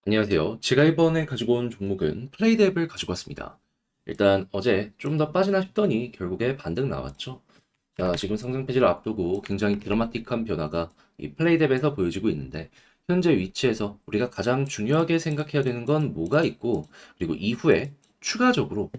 안녕하세요. 제가 이번에 가지고 온 종목은 플레이뎁을 가지고 왔습니다. 일단 어제 좀 더 빠지나 싶더니 결국에 반등 나왔죠. 자, 지금 상장 페이지를 앞두고 굉장히 드라마틱한 변화가 이 플레이뎁에서 보여지고 있는데 현재 위치에서 우리가 가장 중요하게 생각해야 되는 건 뭐가 있고 그리고 이후에 추가적으로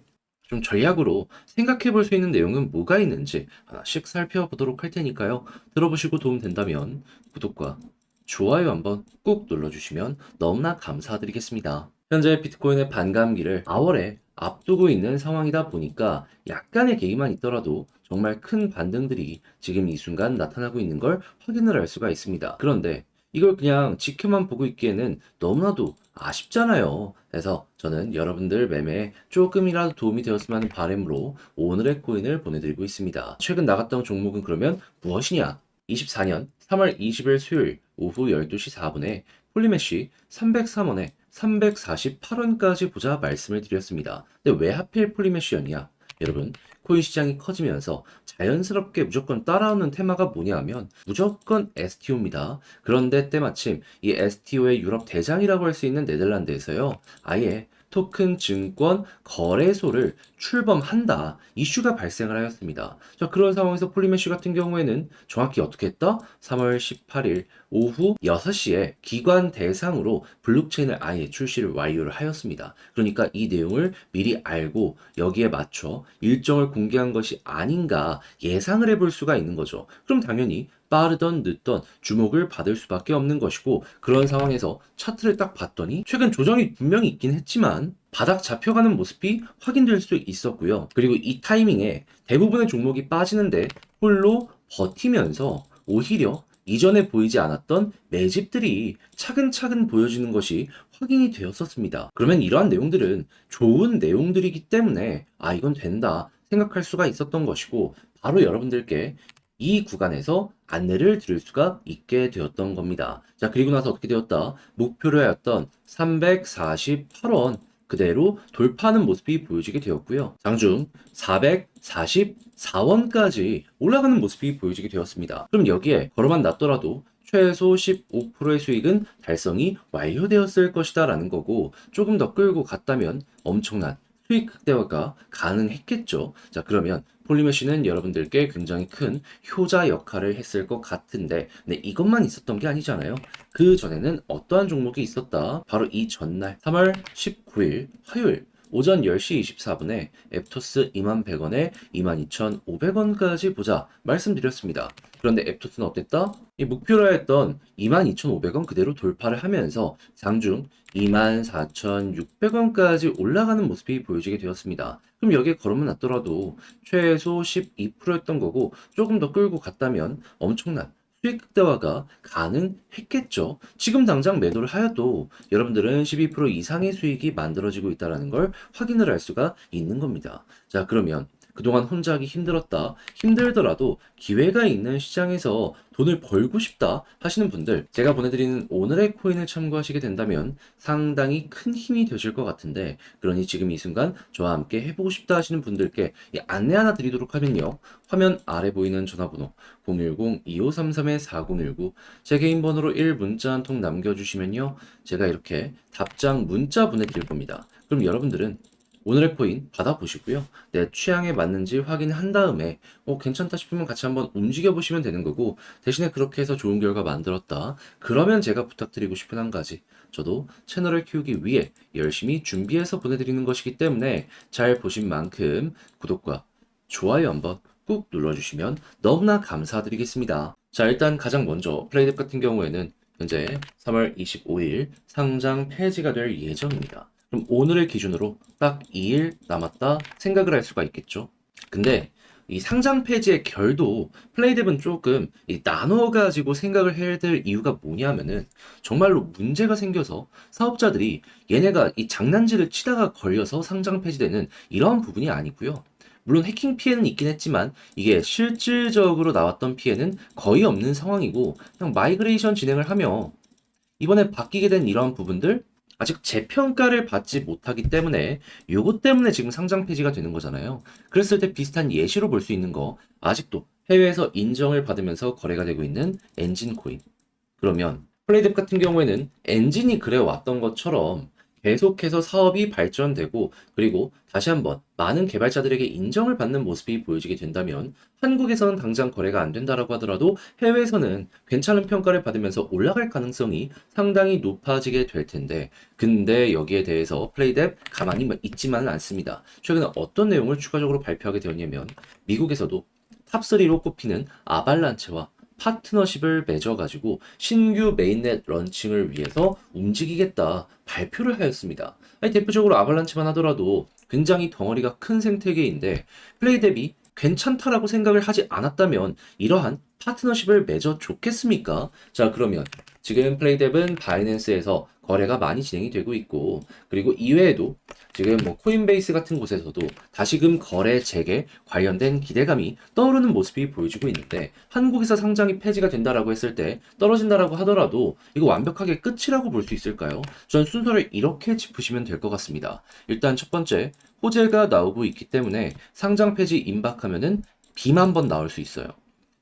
좀 전략으로 생각해 볼 수 있는 내용은 뭐가 있는지 하나씩 살펴보도록 할 테니까요. 들어보시고 도움 된다면 구독과 좋아요 한번 꾹 눌러주시면 너무나 감사드리겠습니다. 현재 비트코인의 반감기를 4월에 앞두고 있는 상황이다 보니까 약간의 개입만 있더라도 정말 큰 반등들이 지금 이 순간 나타나고 있는 걸 확인을 할 수가 있습니다. 그런데 이걸 그냥 지켜만 보고 있기에는 너무나도 아쉽잖아요. 그래서 저는 여러분들 매매에 조금이라도 도움이 되었으면 하는 바람으로 오늘의 코인을 보내드리고 있습니다. 최근 나갔던 종목은 그러면 무엇이냐? 24년 3월 20일 수요일 오후 12시 4분에 폴리메쉬 303원에 348원까지 보자 말씀을 드렸습니다. 근데 왜 하필 폴리메쉬였냐? 여러분, 코인 시장이 커지면서 자연스럽게 무조건 따라오는 테마가 뭐냐 하면 무조건 STO입니다. 그런데 때마침 이 STO의 유럽 대장이라고 할 수 있는 네덜란드에서요. 아예 토큰 증권 거래소를 출범한다. 이슈가 발생을 하였습니다. 자, 그런 상황에서 폴리메쉬 같은 경우에는 정확히 어떻게 했다? 3월 18일 오후 6시에 기관 대상으로 블록체인을 아예 출시를 완료를 하였습니다. 그러니까 이 내용을 미리 알고 여기에 맞춰 일정을 공개한 것이 아닌가 예상을 해볼 수가 있는 거죠. 그럼 당연히 빠르던 늦던 주목을 받을 수밖에 없는 것이고 그런 상황에서 차트를 딱 봤더니 최근 조정이 분명히 있긴 했지만 바닥 잡혀가는 모습이 확인될 수 있었고요. 그리고 이 타이밍에 대부분의 종목이 빠지는데 홀로 버티면서 오히려 이전에 보이지 않았던 매집들이 차근차근 보여지는 것이 확인이 되었었습니다. 그러면 이러한 내용들은 좋은 내용들이기 때문에 이건 된다 생각할 수가 있었던 것이고 바로 여러분들께 이 구간에서 안내를 드릴 수가 있게 되었던 겁니다. 자, 그리고 나서 어떻게 되었다? 목표로 하였던 348원 그대로 돌파하는 모습이 보여지게 되었고요. 장중 444원까지 올라가는 모습이 보여지게 되었습니다. 그럼 여기에 걸어만 놨더라도 최소 15%의 수익은 달성이 완료되었을 것이다 라는 거고 조금 더 끌고 갔다면 엄청난 수익 극대화가 가능했겠죠. 자, 그러면 폴리메쉬는 여러분들께 굉장히 큰 효자 역할을 했을 것 같은데, 네, 이것만 있었던 게 아니잖아요. 그 전에는 어떠한 종목이 있었다? 바로 이 전날 3월 19일 화요일 오전 10시 24분에 앱토스 21,100원에 22,500원까지 보자 말씀드렸습니다. 그런데 앱토스는 어땠다? 이 목표로 했던 22,500원 그대로 돌파를 하면서 장중 24,600원까지 올라가는 모습이 보여지게 되었습니다. 그럼 여기에 걸으면 놨더라도 최소 12%였던 거고 조금 더 끌고 갔다면 엄청난 수익 극대화가 가능했겠죠. 지금 당장 매도를 하여도 여러분들은 12% 이상의 수익이 만들어지고 있다는 걸 확인을 할 수가 있는 겁니다. 자, 그러면 그동안 혼자 하기 힘들었다. 힘들더라도 기회가 있는 시장에서 돈을 벌고 싶다 하시는 분들, 제가 보내드리는 오늘의 코인을 참고하시게 된다면 상당히 큰 힘이 되실 것 같은데, 그러니 지금 이 순간 저와 함께 해보고 싶다 하시는 분들께 이 안내 하나 드리도록 하면요. 화면 아래 보이는 전화번호 010-2533-4019 제 개인 번호로 1문자 한 통 남겨주시면요. 제가 이렇게 답장 문자 보내드릴 겁니다. 그럼 여러분들은 오늘의 코인 받아보시고요. 내 취향에 맞는지 확인한 다음에 괜찮다 싶으면 같이 한번 움직여 보시면 되는 거고 대신에 그렇게 해서 좋은 결과 만들었다. 그러면 제가 부탁드리고 싶은 한 가지. 저도 채널을 키우기 위해 열심히 준비해서 보내드리는 것이기 때문에 잘 보신 만큼 구독과 좋아요 한번 꾹 눌러주시면 너무나 감사드리겠습니다. 자, 일단 가장 먼저 플레이뎁 같은 경우에는 현재 3월 25일 상장 폐지가 될 예정입니다. 그럼 오늘을 기준으로 딱 2일 남았다 생각을 할 수가 있겠죠. 근데 이 상장 폐지의 결도 플레이뎁은 조금 나눠가지고 생각을 해야 될 이유가 뭐냐면은 정말로 문제가 생겨서 사업자들이 얘네가 이 장난질을 치다가 걸려서 상장 폐지되는 이러한 부분이 아니고요. 물론 해킹 피해는 있긴 했지만 이게 실질적으로 나왔던 피해는 거의 없는 상황이고 그냥 마이그레이션 진행을 하며 이번에 바뀌게 된 이러한 부분들 아직 재평가를 받지 못하기 때문에 요것 때문에 지금 상장 폐지가 되는 거잖아요. 그랬을 때 비슷한 예시로 볼 수 있는 거 아직도 해외에서 인정을 받으면서 거래가 되고 있는 엔진코인. 그러면 플레이뎁 같은 경우에는 엔진이 그래왔던 것처럼 계속해서 사업이 발전되고 그리고 다시 한번 많은 개발자들에게 인정을 받는 모습이 보여지게 된다면 한국에서는 당장 거래가 안 된다라고 하더라도 해외에서는 괜찮은 평가를 받으면서 올라갈 가능성이 상당히 높아지게 될 텐데 근데 여기에 대해서 플레이뎁 가만히 있지만은 않습니다. 최근에 어떤 내용을 추가적으로 발표하게 되었냐면 미국에서도 탑3로 꼽히는 아발란체와 파트너십을 맺어가지고 신규 메인넷 런칭을 위해서 움직이겠다 발표를 하였습니다. 아니, 대표적으로 아발란치만 하더라도 굉장히 덩어리가 큰 생태계인데 플레이 뎁이 괜찮다라고 생각을 하지 않았다면 이러한 파트너십을 맺어 줬겠습니까? 자, 그러면 지금 플레이 뎁은 바이낸스에서 거래가 많이 진행이 되고 있고 그리고 이외에도 지금 뭐 코인베이스 같은 곳에서도 다시금 거래 재개 관련된 기대감이 떠오르는 모습이 보여지고 있는데 한국에서 상장이 폐지가 된다라고 했을 때 떨어진다라고 하더라도 이거 완벽하게 끝이라고 볼 수 있을까요? 전 순서를 이렇게 짚으시면 될 것 같습니다. 일단 첫 번째, 호재가 나오고 있기 때문에 상장 폐지 임박하면은 B만 번 나올 수 있어요.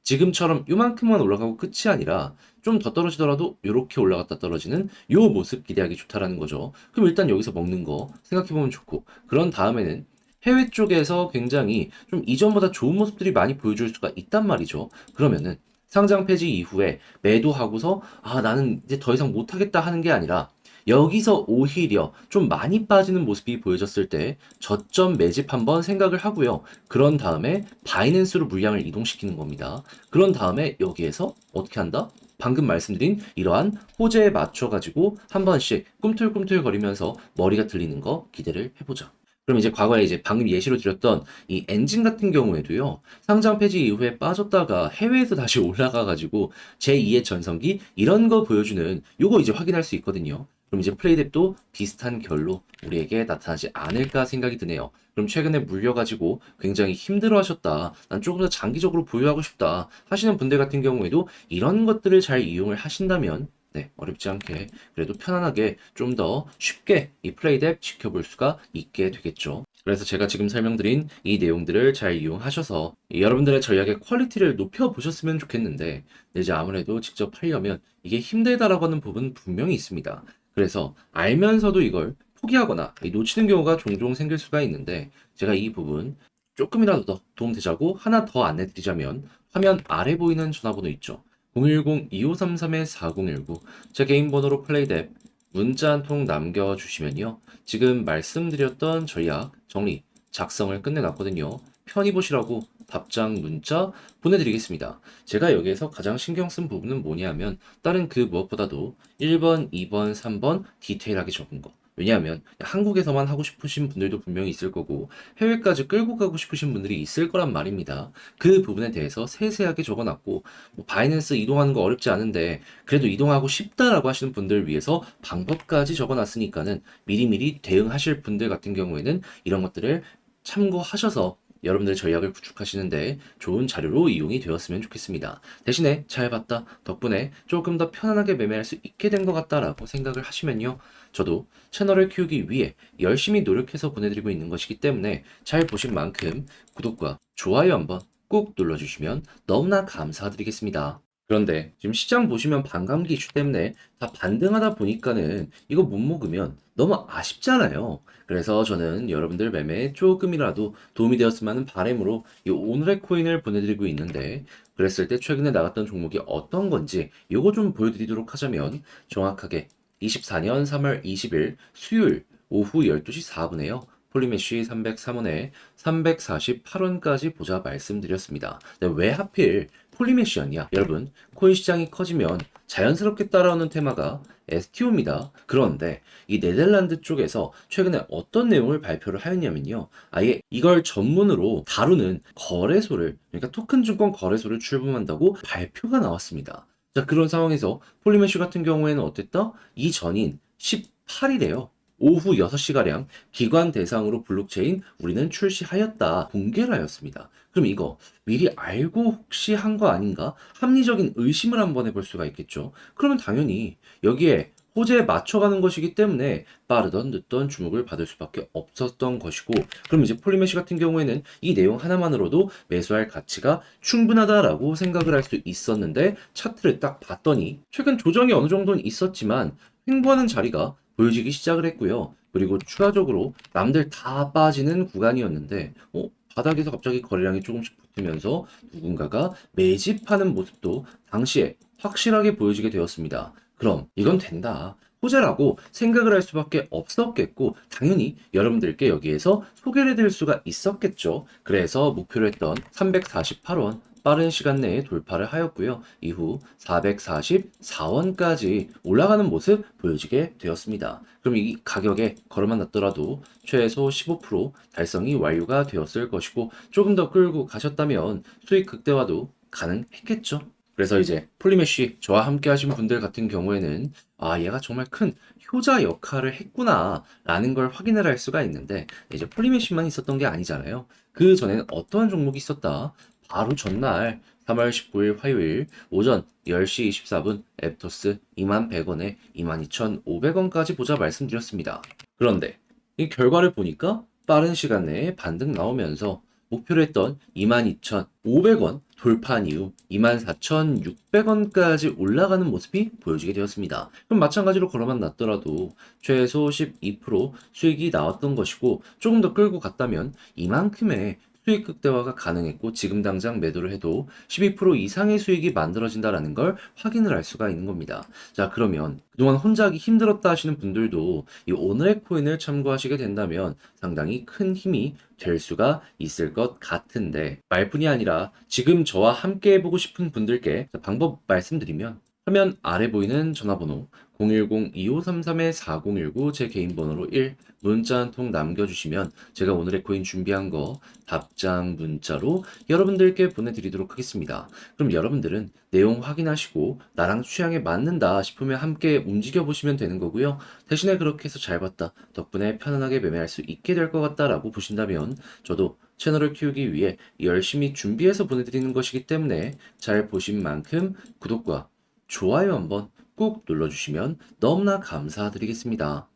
지금처럼 요만큼만 올라가고 끝이 아니라 좀 더 떨어지더라도 이렇게 올라갔다 떨어지는 요 모습 기대하기 좋다라는 거죠. 그럼 일단 여기서 먹는 거 생각해보면 좋고 그런 다음에는 해외 쪽에서 굉장히 좀 이전보다 좋은 모습들이 많이 보여줄 수가 있단 말이죠. 그러면은 상장 폐지 이후에 매도하고서 아 나는 이제 더 이상 못하겠다 하는 게 아니라 여기서 오히려 좀 많이 빠지는 모습이 보여졌을 때 저점 매집 한번 생각을 하고요. 그런 다음에 바이낸스로 물량을 이동시키는 겁니다. 그런 다음에 여기에서 어떻게 한다? 방금 말씀드린 이러한 호재에 맞춰가지고 한 번씩 꿈틀꿈틀 거리면서 머리가 들리는 거 기대를 해보자. 그럼 이제 과거에 이제 방금 예시로 드렸던 이 엔진 같은 경우에도요, 상장 폐지 이후에 빠졌다가 해외에서 다시 올라가가지고 제2의 전성기 이런 거 보여주는 요거 이제 확인할 수 있거든요. 그럼 이제 플레이뎁도 비슷한 결로 우리에게 나타나지 않을까 생각이 드네요. 그럼 최근에 물려가지고 굉장히 힘들어 하셨다. 난 조금 더 장기적으로 보유하고 싶다. 하시는 분들 같은 경우에도 이런 것들을 잘 이용을 하신다면 네, 어렵지 않게 그래도 편안하게 좀 더 쉽게 이 플레이뎁 지켜볼 수가 있게 되겠죠. 그래서 제가 지금 설명드린 이 내용들을 잘 이용하셔서 여러분들의 전략의 퀄리티를 높여보셨으면 좋겠는데 이제 아무래도 직접 하려면 이게 힘들다라고 하는 부분 분명히 있습니다. 그래서 알면서도 이걸 포기하거나 놓치는 경우가 종종 생길 수가 있는데 제가 이 부분 조금이라도 더 도움되자고 하나 더 안내드리자면 화면 아래 보이는 전화번호 있죠. 010-2533-4019 제 개인 번호로 플레이뎁 문자 한 통 남겨주시면요. 지금 말씀드렸던 전략 정리 작성을 끝내놨거든요. 편히 보시라고 답장 문자 보내드리겠습니다. 제가 여기에서 가장 신경 쓴 부분은 뭐냐면 다른 그 무엇보다도 1번, 2번, 3번 디테일하게 적은 거. 왜냐하면 한국에서만 하고 싶으신 분들도 분명히 있을 거고 해외까지 끌고 가고 싶으신 분들이 있을 거란 말입니다. 그 부분에 대해서 세세하게 적어놨고 뭐 바이낸스 이동하는 거 어렵지 않은데 그래도 이동하고 싶다라고 하시는 분들 위해서 방법까지 적어놨으니까는 미리미리 대응하실 분들 같은 경우에는 이런 것들을 참고하셔서 여러분들 전략을 구축하시는데 좋은 자료로 이용이 되었으면 좋겠습니다. 대신에 잘 봤다 덕분에 조금 더 편안하게 매매할 수 있게 된 것 같다라고 생각을 하시면요. 저도 채널을 키우기 위해 열심히 노력해서 보내드리고 있는 것이기 때문에 잘 보신 만큼 구독과 좋아요 한번 꼭 눌러주시면 너무나 감사드리겠습니다. 그런데 지금 시장 보시면 반감기 이슈 때문에 다 반등하다 보니까는 이거 못 먹으면 너무 아쉽잖아요. 그래서 저는 여러분들 매매에 조금이라도 도움이 되었으면 하는 바람으로 이 오늘의 코인을 보내드리고 있는데 그랬을 때 최근에 나갔던 종목이 어떤 건지 요거 좀 보여드리도록 하자면 정확하게 24년 3월 20일 수요일 오후 12시 4분에요. 폴리메쉬 303원에 348원까지 보자 말씀드렸습니다. 근데 왜 하필 폴리메쉬였냐? 여러분, 코인 시장이 커지면 자연스럽게 따라오는 테마가 STO입니다. 그런데 이 네덜란드 쪽에서 최근에 어떤 내용을 발표를 하였냐면요. 아예 이걸 전문으로 다루는 거래소를, 그러니까 토큰 증권 거래소를 출범한다고 발표가 나왔습니다. 자, 그런 상황에서 폴리메쉬 같은 경우에는 어땠다? 이전인 18일에요. 오후 6시가량 기관 대상으로 블록체인 우리는 출시하였다 공개를 하였습니다. 그럼 이거 미리 알고 혹시 한 거 아닌가? 합리적인 의심을 한번 해볼 수가 있겠죠. 그러면 당연히 여기에 호재에 맞춰가는 것이기 때문에 빠르던 늦던 주목을 받을 수밖에 없었던 것이고, 그럼 이제 폴리메시 같은 경우에는 이 내용 하나만으로도 매수할 가치가 충분하다라고 생각을 할 수 있었는데, 차트를 딱 봤더니 최근 조정이 어느 정도는 있었지만 횡보하는 자리가 보여지기 시작을 했고요. 그리고 추가적으로 남들 다 빠지는 구간이었는데 바닥에서 갑자기 거래량이 조금씩 붙으면서 누군가가 매집하는 모습도 당시에 확실하게 보여지게 되었습니다. 그럼 이건 된다. 호재라고 생각을 할 수밖에 없었겠고, 당연히 여러분들께 여기에서 소개를 해드릴 수가 있었겠죠. 그래서 목표로 했던 348원 빠른 시간 내에 돌파를 하였고요. 이후 444원까지 올라가는 모습 보여지게 되었습니다. 그럼 이 가격에 걸어만 놨더라도 최소 15% 달성이 완료가 되었을 것이고, 조금 더 끌고 가셨다면 수익 극대화도 가능했겠죠. 그래서 이제 폴리메쉬 저와 함께 하신 분들 같은 경우에는 얘가 정말 큰 효자 역할을 했구나 라는 걸 확인을 할 수가 있는데, 이제 폴리메쉬만 있었던 게 아니잖아요. 그 전에는 어떠한 종목이 있었다. 바로 전날 3월 19일 화요일 오전 10시 24분 앱토스 21,100원에 22,500원까지 보자 말씀드렸습니다. 그런데 이 결과를 보니까 빠른 시간 내에 반등 나오면서 목표로 했던 22,500원 돌파한 이후 24,600원까지 올라가는 모습이 보여지게 되었습니다. 그럼 마찬가지로 걸어만 놨더라도 최소 12% 수익이 나왔던 것이고, 조금 더 끌고 갔다면 이만큼의 수익 극대화가 가능했고, 지금 당장 매도를 해도 12% 이상의 수익이 만들어진다라는 걸 확인을 할 수가 있는 겁니다. 자, 그러면 그동안 혼자 하기 힘들었다 하시는 분들도 이 오늘의 코인을 참고하시게 된다면 상당히 큰 힘이 될 수가 있을 것 같은데, 말뿐이 아니라 지금 저와 함께 해보고 싶은 분들께 방법 말씀드리면, 화면 아래 보이는 전화번호 010-2533-4019 제 개인 번호로 문자 한 통 남겨주시면 제가 오늘의 코인 준비한 거 답장 문자로 여러분들께 보내드리도록 하겠습니다. 그럼 여러분들은 내용 확인하시고 나랑 취향에 맞는다 싶으면 함께 움직여 보시면 되는 거고요. 대신에 그렇게 해서 잘 봤다, 덕분에 편안하게 매매할 수 있게 될 것 같다라고 보신다면 저도 채널을 키우기 위해 열심히 준비해서 보내드리는 것이기 때문에 잘 보신 만큼 구독과 좋아요 한번 꾹 눌러주시면 너무나 감사드리겠습니다.